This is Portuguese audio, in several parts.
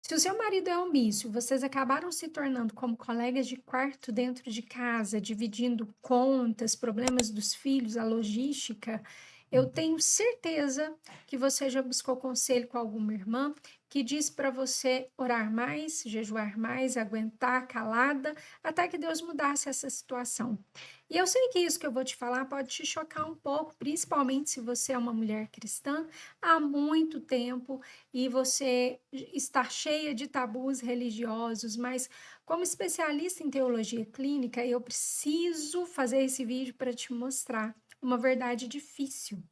Se o seu marido é omisso, vocês acabaram se tornando como colegas de quarto dentro de casa, dividindo contas, problemas dos filhos, a logística, eu tenho certeza que você já buscou conselho com alguma irmã que diz para você orar mais, jejuar mais, aguentar calada, até que Deus mudasse essa situação. E eu sei que isso que eu vou te falar pode te chocar um pouco, principalmente se você é uma mulher cristã há muito tempo e você está cheia de tabus religiosos, mas como especialista em teologia clínica, eu preciso fazer esse vídeo para te mostrar uma verdade difícil,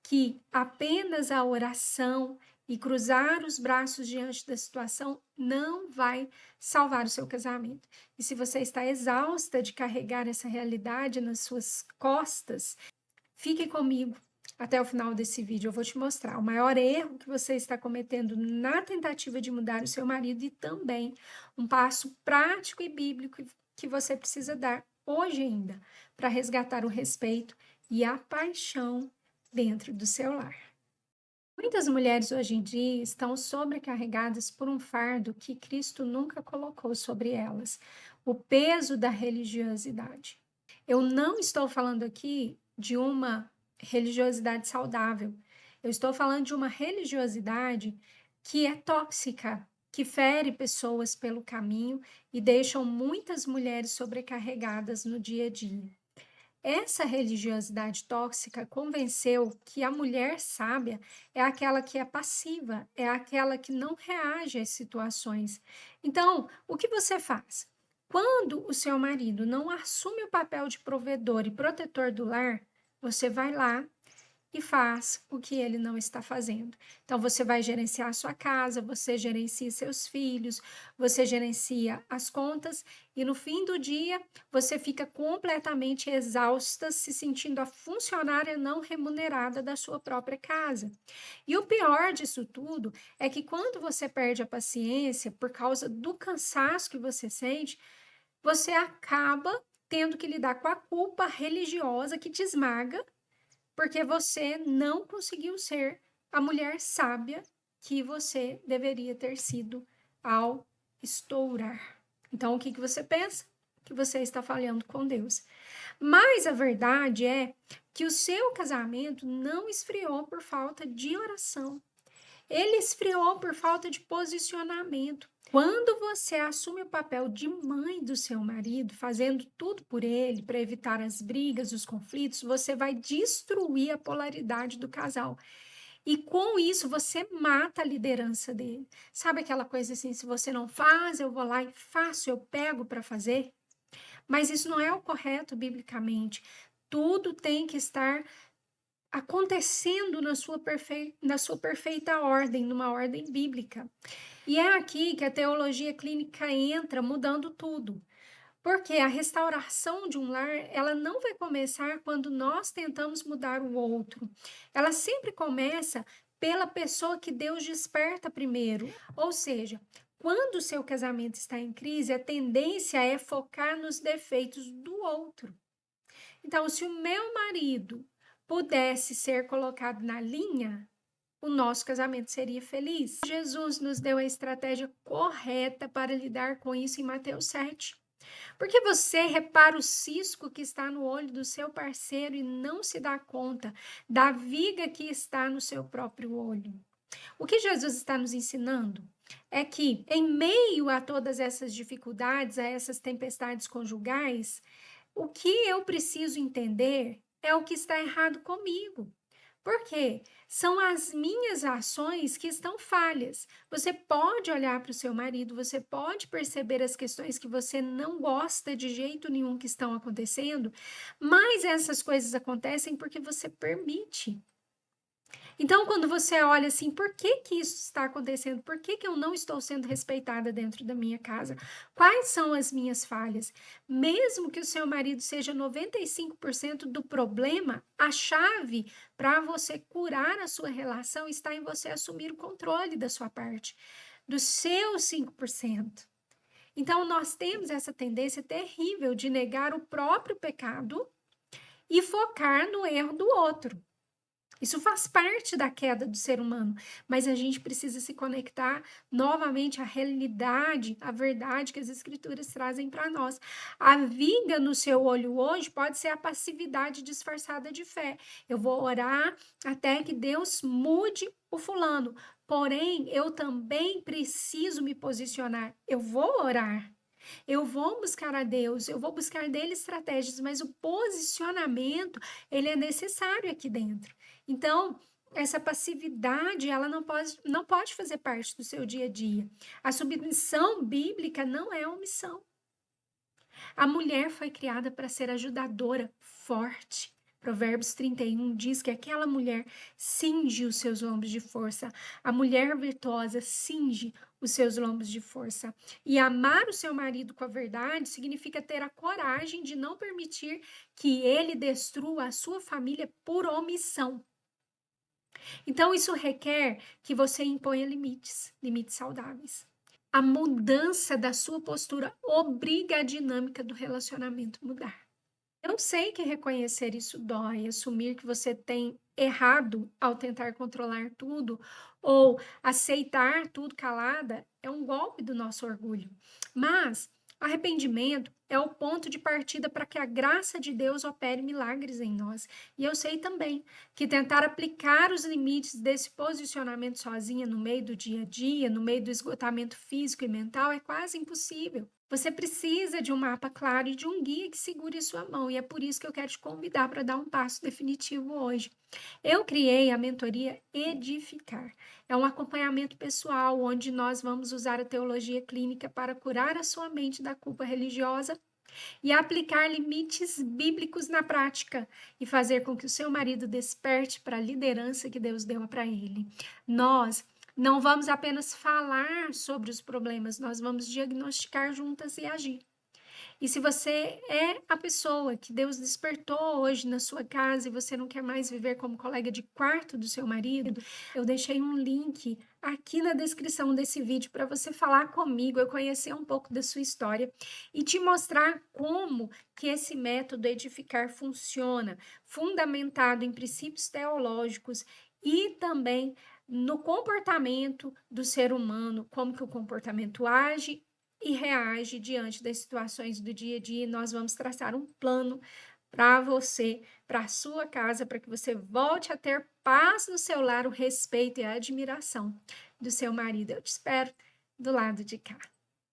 que apenas a oração e cruzar os braços diante da situação não vai salvar o seu casamento. E se você está exausta de carregar essa realidade nas suas costas, fique comigo até o final desse vídeo. Eu vou te mostrar o maior erro que você está cometendo na tentativa de mudar o seu marido e também um passo prático e bíblico que você precisa dar hoje ainda para resgatar o respeito e a paixão dentro do seu lar. Muitas mulheres hoje em dia estão sobrecarregadas por um fardo que Cristo nunca colocou sobre elas, o peso da religiosidade. Eu não estou falando aqui de uma religiosidade saudável. Eu estou falando de uma religiosidade que é tóxica, que fere pessoas pelo caminho e deixam muitas mulheres sobrecarregadas no dia a dia. Essa religiosidade tóxica convenceu que a mulher sábia é aquela que é passiva, é aquela que não reage às situações. Então, o que você faz? Quando o seu marido não assume o papel de provedor e protetor do lar, você vai lá e faz o que ele não está fazendo. Então, você vai gerenciar a sua casa, você gerencia seus filhos, você gerencia as contas e no fim do dia você fica completamente exausta, se sentindo a funcionária não remunerada da sua própria casa. E o pior disso tudo é que quando você perde a paciência por causa do cansaço que você sente, você acaba tendo que lidar com a culpa religiosa que te esmaga porque você não conseguiu ser a mulher sábia que você deveria ter sido ao estourar. Então, o que você pensa? Que você está falhando com Deus. Mas a verdade é que o seu casamento não esfriou por falta de oração. Ele esfriou por falta de posicionamento. Quando você assume o papel de mãe do seu marido, fazendo tudo por ele, para evitar as brigas, os conflitos, você vai destruir a polaridade do casal. E com isso você mata a liderança dele. Sabe aquela coisa assim, se você não faz, eu vou lá e faço, eu pego para fazer? Mas isso não é o correto biblicamente. Tudo tem que estar acontecendo na sua perfeita ordem, numa ordem bíblica. E é aqui que a teologia clínica entra mudando tudo. Porque a restauração de um lar, ela não vai começar quando nós tentamos mudar o outro. Ela sempre começa pela pessoa que Deus desperta primeiro. Ou seja, quando o seu casamento está em crise, a tendência é focar nos defeitos do outro. Então, se o meu marido pudesse ser colocado na linha, o nosso casamento seria feliz. Jesus nos deu a estratégia correta para lidar com isso em Mateus 7. Porque você repara o cisco que está no olho do seu parceiro e não se dá conta da viga que está no seu próprio olho. O que Jesus está nos ensinando é que, em meio a todas essas dificuldades, a essas tempestades conjugais, o que eu preciso entender é o que está errado comigo. Por quê? São as minhas ações que estão falhas. Você pode olhar para o seu marido, você pode perceber as questões que você não gosta de jeito nenhum que estão acontecendo, mas essas coisas acontecem porque você permite. Então, quando você olha assim, por que que isso está acontecendo? Por que que eu não estou sendo respeitada dentro da minha casa? Quais são as minhas falhas? Mesmo que o seu marido seja 95% do problema, a chave para você curar a sua relação está em você assumir o controle da sua parte, dos seus 5%. Então, nós temos essa tendência terrível de negar o próprio pecado e focar no erro do outro. Isso faz parte da queda do ser humano, mas a gente precisa se conectar novamente à realidade, à verdade que as escrituras trazem para nós. A viga no seu olho hoje pode ser a passividade disfarçada de fé. Eu vou orar até que Deus mude o fulano. Porém, eu também preciso me posicionar. Eu vou orar. Eu vou buscar a Deus, eu vou buscar dele estratégias, mas o posicionamento, ele é necessário aqui dentro. Então, essa passividade, ela não pode fazer parte do seu dia a dia. A submissão bíblica não é omissão. A mulher foi criada para ser ajudadora, forte. Provérbios 31 diz que aquela mulher cinge os seus lombos de força. A mulher virtuosa cinge os seus lombos de força. E amar o seu marido com a verdade significa ter a coragem de não permitir que ele destrua a sua família por omissão. Então, isso requer que você imponha limites, limites saudáveis. A mudança da sua postura obriga a dinâmica do relacionamento mudar. Eu sei que reconhecer isso dói, assumir que você tem errado ao tentar controlar tudo ou aceitar tudo calada é um golpe do nosso orgulho. Mas arrependimento é o ponto de partida para que a graça de Deus opere milagres em nós. E eu sei também que tentar aplicar os limites desse posicionamento sozinha no meio do dia a dia, no meio do esgotamento físico e mental, é quase impossível. Você precisa de um mapa claro e de um guia que segure a sua mão, e é por isso que eu quero te convidar para dar um passo definitivo hoje. Eu criei a mentoria Edificar. É um acompanhamento pessoal onde nós vamos usar a teologia clínica para curar a sua mente da culpa religiosa e aplicar limites bíblicos na prática e fazer com que o seu marido desperte para a liderança que Deus deu para ele. Nós não vamos apenas falar sobre os problemas, nós vamos diagnosticar juntas e agir. E se você é a pessoa que Deus despertou hoje na sua casa e você não quer mais viver como colega de quarto do seu marido, eu deixei um link aqui na descrição desse vídeo para você falar comigo, eu conhecer um pouco da sua história e te mostrar como que esse método edificar funciona, fundamentado em princípios teológicos e também no comportamento do ser humano, como que o comportamento age e reage diante das situações do dia a dia. Nós vamos traçar um plano para você, para a sua casa, para que você volte a ter paz no seu lar, o respeito e a admiração do seu marido. Eu te espero do lado de cá.